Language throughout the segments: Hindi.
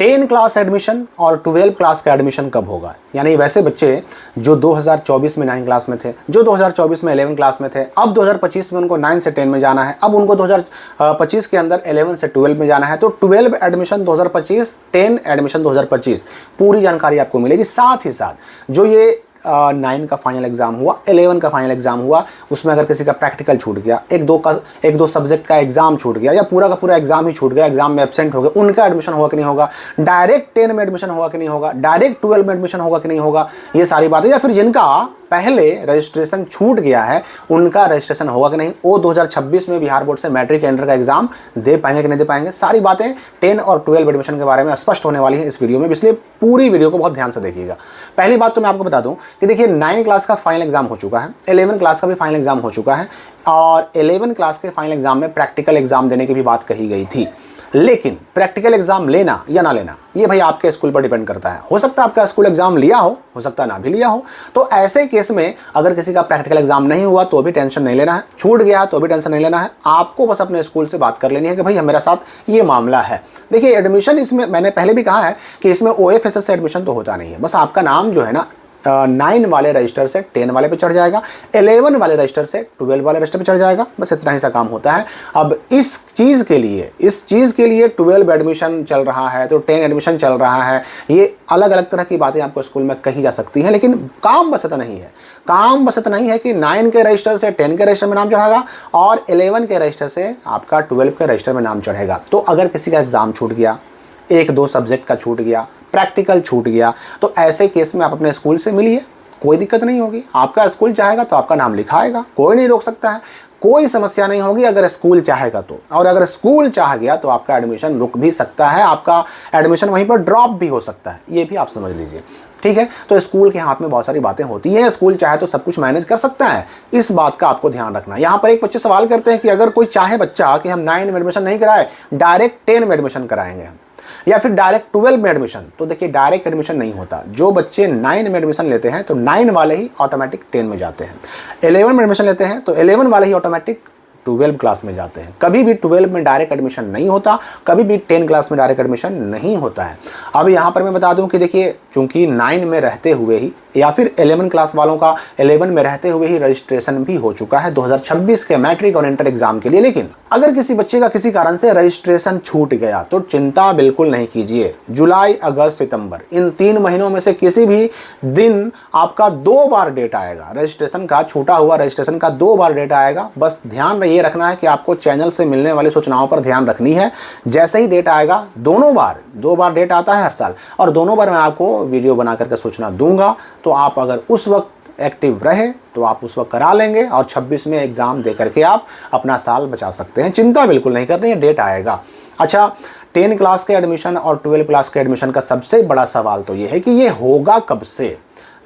10 क्लास एडमिशन और 12 क्लास का एडमिशन कब होगा, यानी वैसे बच्चे जो 2024 में 9 क्लास में थे, जो 2024 में 11 क्लास में थे, अब 2025 में उनको 9 से 10 में जाना है, अब उनको 2025 के अंदर 11 से 12 में जाना है, तो 12 एडमिशन 2025, 10 एडमिशन 2025, पूरी जानकारी आपको मिलेगी। साथ ही साथ जो ये 9 का फाइनल एग्जाम हुआ, 11 का फाइनल एग्जाम हुआ, उसमें अगर किसी का प्रैक्टिकल छूट गया, एक दो सब्जेक्ट का एग्जाम छूट गया, या पूरा का पूरा एग्जाम ही छूट गया, एग्जाम में एब्सेंट हो गए, उनका एडमिशन होगा कि नहीं होगा, डायरेक्ट 10 में एडमिशन होगा कि नहीं होगा, डायरेक्ट 12 में एडमिशन होगा कि नहीं होगा, ये सारी बातें, या फिर जिनका पहले रजिस्ट्रेशन छूट गया है उनका रजिस्ट्रेशन होगा कि नहीं, वो 2026 में बिहार बोर्ड से मैट्रिक इंटर का एग्जाम दे पाएंगे कि नहीं दे पाएंगे, सारी बातें 10 और 12 एडमिशन के बारे में स्पष्ट होने वाली है इस वीडियो में, इसलिए पूरी वीडियो को बहुत ध्यान से देखिएगा। पहली बात तो मैं आपको बता दूं कि देखिए 9 क्लास का फाइनल एग्जाम हो चुका है, 11 क्लास का भी फाइनल एग्जाम हो चुका है, और 11 क्लास के फाइनल एग्जाम में प्रैक्टिकल एग्जाम देने की भी बात कही गई थी। लेकिन प्रैक्टिकल एग्जाम लेना या ना लेना ये भाई आपके स्कूल पर डिपेंड करता है। हो सकता है आपका स्कूल एग्जाम लिया हो सकता है ना भी लिया हो, तो ऐसे केस में अगर किसी का प्रैक्टिकल एग्जाम नहीं हुआ तो भी टेंशन नहीं लेना है, छूट गया तो भी टेंशन नहीं लेना है, आपको बस अपने स्कूल से बात कर लेनी है कि भाई मेरे साथ ये मामला है। देखिए एडमिशन इसमें मैंने पहले भी कहा है कि इसमें OFSS से एडमिशन तो होता नहीं है, बस आपका नाम जो है ना 9 वाले रजिस्टर से 10 वाले पे चढ़ जाएगा, 11 वाले रजिस्टर से 12 वाले रजिस्टर पे चढ़ जाएगा, बस इतना ही सा काम होता है। अब इस चीज़ के लिए 12 एडमिशन चल रहा है तो 10 एडमिशन चल रहा है, ये अलग अलग तरह की बातें आपको स्कूल में कही जा सकती हैं, लेकिन काम बस इतना नहीं है। काम बस इतना ही है कि 9 के रजिस्टर से 10 के रजिस्टर में नाम चढ़ेगा और 11 के रजिस्टर से आपका 12 के रजिस्टर में नाम चढ़ेगा। तो अगर किसी का एग्जाम छूट गया, 1-2 सब्जेक्ट का छूट गया, प्रैक्टिकल छूट गया, तो ऐसे केस में आप अपने स्कूल से मिलिए, कोई दिक्कत नहीं होगी। आपका स्कूल चाहेगा तो आपका नाम लिखाएगा, कोई नहीं रोक सकता है, कोई समस्या नहीं होगी अगर स्कूल चाहेगा तो। और अगर स्कूल चाह गया तो आपका एडमिशन रुक भी सकता है, आपका एडमिशन वहीं पर ड्रॉप भी हो सकता है, ये भी आप समझ लीजिए, ठीक है। तो स्कूल के हाथ में बहुत सारी बातें होती हैं, स्कूल चाहे तो सब कुछ मैनेज कर सकता है, इस बात का आपको ध्यान रखना है। यहाँ पर एक बच्चे सवाल करते हैं कि अगर कोई चाहे बच्चा कि हम 9 में एडमिशन नहीं कराए, डायरेक्ट 10 में एडमिशन कराएंगे हम, या फिर डायरेक्ट 12 में एडमिशन, तो देखिए डायरेक्ट एडमिशन नहीं होता। जो बच्चे 9 में एडमिशन लेते हैं तो 9 वाले ही ऑटोमेटिक 10 में जाते हैं, 11 में एडमिशन लेते हैं तो 11 वाले ही ऑटोमेटिक 12 क्लास में जाते हैं। कभी भी 12 में डायरेक्ट एडमिशन नहीं होता, कभी भी 10 क्लास में डायरेक्ट एडमिशन नहीं होता है। अब यहाँ पर मैं बता दूं कि देखिए चूंकि 9 में रहते हुए ही या फिर 11 क्लास वालों का 11 में रहते हुए ही रजिस्ट्रेशन भी हो चुका है 2026 के मैट्रिक और इंटर एग्जाम के लिए। लेकिन अगर किसी बच्चे का किसी कारण से रजिस्ट्रेशन छूट गया तो चिंता बिल्कुल नहीं कीजिए। जुलाई, अगस्त, सितंबर इन 3 महीनों में से किसी भी दिन आपका 2 बार डेट आएगा रजिस्ट्रेशन का, छूटा हुआ रजिस्ट्रेशन का 2 बार डेट आएगा। बस ध्यान ये रखना है कि आपको चैनल से मिलने वाली सूचनाओं पर ध्यान रखनी है। जैसे ही डेट आएगा, 2 बार डेट आता है हर साल, और दोनों बार मैं आपको वीडियो बना करके सूचना दूंगा, तो आप अगर उस वक्त एक्टिव रहे तो आप उस वक्त करा लेंगे और 26 में एग्जाम दे करके आप अपना साल बचा सकते हैं। चिंता बिल्कुल नहीं करनी है, डेट आएगा। अच्छा, 10 क्लास के एडमिशन और 12 क्लास के एडमिशन का सबसे बड़ा सवाल तो ये है कि ये होगा कब से।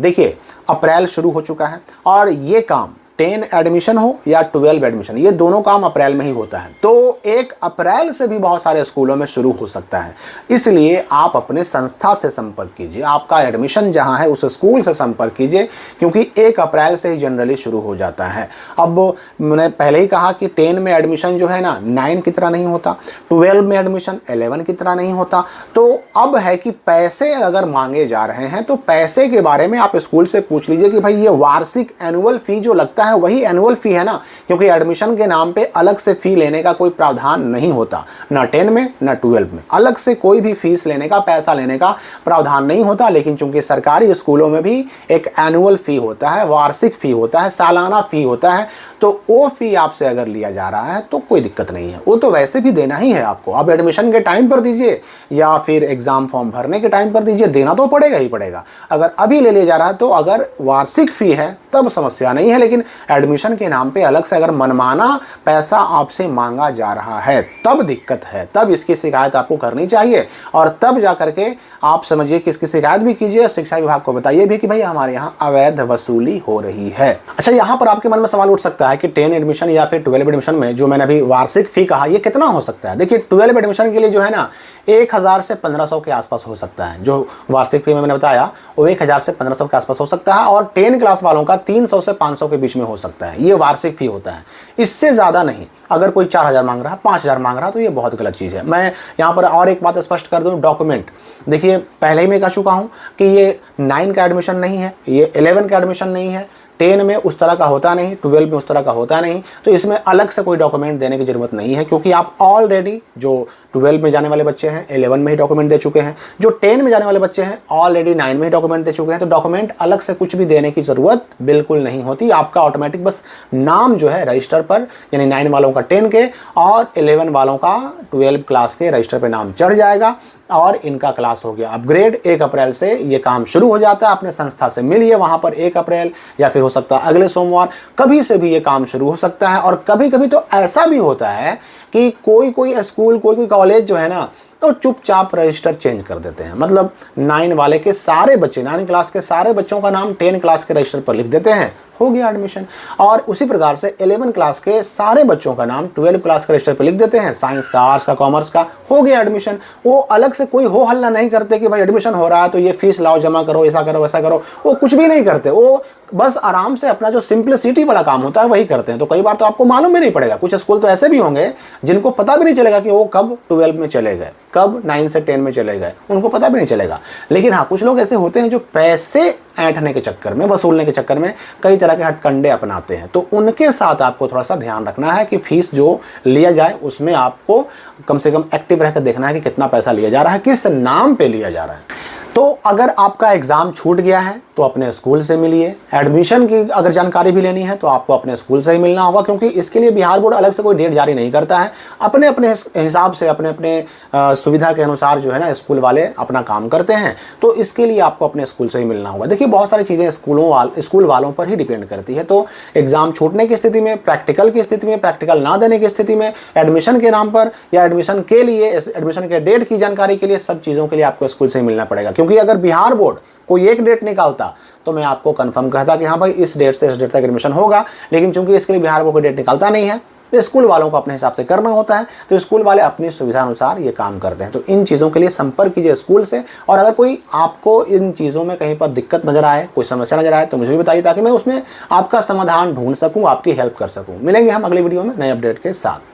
देखिए अप्रैल शुरू हो चुका है और ये काम 10 एडमिशन हो या 12 एडमिशन, ये दोनों काम अप्रैल में ही होता है, तो 1 अप्रैल से भी बहुत सारे स्कूलों में शुरू हो सकता है। इसलिए आप अपने संस्था से संपर्क कीजिए, आपका एडमिशन जहां है उस स्कूल से संपर्क कीजिए, क्योंकि 1 अप्रैल से ही जनरली शुरू हो जाता है। अब मैंने पहले ही कहा कि 10 में एडमिशन जो है ना 9 की तरह नहीं होता, 12 में एडमिशन 11 की तरह नहीं होता। तो अब है कि पैसे अगर मांगे जा रहे हैं तो पैसे के बारे में आप स्कूल से पूछ लीजिए कि भाई ये वार्षिक एनुअल फी जो लगता है वही एनुअल फी है ना, क्योंकि एडमिशन के नाम पे अलग से फी लेने का कोई प्रावधान नहीं होता, ना 10 में ना 12 में अलग से कोई भी फीस लेने का, पैसा लेने का प्रावधान नहीं होता। लेकिन चूंकि सरकारी स्कूलों में भी एक एनुअल फी होता है, वार्षिक फी होता है, सालाना फी होता है, तो वो फी आपसे अगर लिया जा रहा है तो कोई दिक्कत नहीं है, वो तो वैसे भी देना ही है आपको। अब एडमिशन के टाइम पर दीजिए या फिर एग्जाम फॉर्म भरने के टाइम पर दीजिए, देना तो पड़ेगा ही पड़ेगा। अगर अभी ले लिया जा रहा है तो अगर वार्षिक फी है तब समस्या नहीं है, लेकिन एडमिशन के नाम पे अलग से अगर मनमाना पैसा आपसे मांगा जा रहा है तब दिक्कत है, तब इसकी शिकायत आपको करनी चाहिए और तब जा करके आप समझिए कि इसकी शिकायत भी कीजिए, शिक्षा विभाग को बताइए भी कि भाई हमारे यहाँ अवैध वसूली हो रही है। अच्छा, यहाँ पर आपके मन में सवाल उठ सकता है कि 10 एडमिशन या फिर 12 एडमिशन में जो मैंने अभी वार्षिक फी कहा, ये कितना हो सकता है। देखिए 12 एडमिशन के लिए जो है ना 1000 से 1500 के आसपास हो सकता है। जो वार्षिक फी मैंने बताया वो 1000 से 1500 के आसपास हो सकता है, और 10 क्लास वालों का 300 से 500 के बीच में हो सकता है। ये वार्षिक फी होता है, इससे ज़्यादा नहीं। अगर कोई 4000 मांग रहा है, 5000 मांग रहा है, तो ये बहुत गलत चीज़ है। मैं यहाँ पर और एक बात स्पष्ट कर दूँ, डॉक्यूमेंट देखिए, पहले ही मैं कह चुका हूँ कि ये 9 का एडमिशन नहीं है, ये 11 का एडमिशन नहीं है, 10 में उस तरह का होता नहीं, 12 में उस तरह का होता नहीं। तो इसमें अलग से कोई डॉक्यूमेंट देने की ज़रूरत नहीं है, क्योंकि आप ऑलरेडी जो 12 में जाने वाले बच्चे हैं 11 में ही डॉक्यूमेंट दे चुके हैं, जो 10 में जाने वाले बच्चे हैं ऑलरेडी 9 में ही डॉक्यूमेंट दे चुके हैं। तो डॉक्यूमेंट अलग से कुछ भी देने की ज़रूरत बिल्कुल नहीं होती। आपका ऑटोमेटिक बस नाम जो है रजिस्टर पर, यानी 9 वालों का 10 के और 11 वालों का 12 क्लास के रजिस्टर पर नाम चढ़ जाएगा, और इनका क्लास हो गया अपग्रेड। 1 अप्रैल से ये काम शुरू हो जाता है। अपने संस्था से मिलिए वहाँ पर 1 अप्रैल, या फिर हो सकता है अगले सोमवार, कभी से भी ये काम शुरू हो सकता है। और कभी कभी तो ऐसा भी होता है कि कोई स्कूल, कोई कॉलेज जो है ना, तो चुपचाप रजिस्टर चेंज कर देते हैं। मतलब 9 वाले के सारे बच्चे, 9 क्लास के सारे बच्चों का नाम 10 क्लास के रजिस्टर पर लिख देते हैं, हो गया एडमिशन। और उसी प्रकार से 11 क्लास के सारे बच्चों का नाम 12 क्लास के रजिस्टर पर लिख देते हैं, साइंस का, आर्ट्स का, कॉमर्स का, हो गया एडमिशन। वो अलग से कोई हो हल्ला नहीं करते कि भाई एडमिशन हो रहा है तो ये फीस लाओ, जमा करो, ऐसा करो, वैसा करो। वो कुछ भी नहीं करते, वो बस आराम से अपना जो सिंप्लिसिटी वाला काम होता है वही करते हैं। तो कई बार तो आपको मालूम भी नहीं पड़ेगा। कुछ स्कूल तो ऐसे भी होंगे जिनको पता भी नहीं चलेगा कि वो कब 12 में चले गए, कब 9 से 10 में चले गए, उनको पता भी नहीं चलेगा। लेकिन हाँ, कुछ लोग ऐसे होते हैं जो पैसे ऐंठने के चक्कर में, वसूलने के चक्कर में कई तरह के हथकंडे अपनाते हैं। तो उनके साथ आपको थोड़ा सा ध्यान रखना है कि फीस जो लिया जाए उसमें आपको कम से कम एक्टिव रहकर देखना है कि कितना पैसा लिया जा रहा है, किस नाम पे लिया जा रहा है। तो अगर आपका एग्ज़ाम छूट गया है तो अपने स्कूल से मिलिए। एडमिशन की अगर जानकारी भी लेनी है तो आपको अपने स्कूल से ही मिलना होगा, क्योंकि इसके लिए बिहार बोर्ड अलग से कोई डेट जारी नहीं करता है। अपने अपने हिसाब से, अपने अपने सुविधा के अनुसार जो है ना, स्कूल वाले अपना काम करते हैं। तो इसके लिए आपको अपने स्कूल से ही मिलना होगा। देखिए, बहुत सारी चीज़ें स्कूल वालों पर ही डिपेंड करती है। तो एग्ज़ाम छूटने की स्थिति में, प्रैक्टिकल की स्थिति में, प्रैक्टिकल ना देने की स्थिति में, एडमिशन के नाम पर या एडमिशन के लिए, एडमिशन के डेट की जानकारी के लिए, सब चीज़ों के लिए आपको स्कूल से ही मिलना पड़ेगा। क्योंकि अगर बिहार बोर्ड कोई एक डेट निकालता तो मैं आपको कंफर्म कहता कि हाँ भाई इस डेट से इस डेट तक एडमिशन होगा। लेकिन चूंकि इसके लिए बिहार बोर्ड कोई डेट निकालता नहीं है, तो स्कूल वालों को अपने हिसाब से करना होता है। तो स्कूल वाले अपनी सुविधा अनुसार ये काम करते हैं। तो इन चीज़ों के लिए संपर्क कीजिए स्कूल से। और अगर कोई आपको इन चीज़ों में कहीं पर दिक्कत नजर आए, कोई समस्या नजर आए, तो मुझे भी बताइए, ताकि मैं उसमें आपका समाधान ढूंढ सकूँ, आपकी हेल्प कर सकूँ। मिलेंगे हम अगली वीडियो में नए अपडेट के साथ।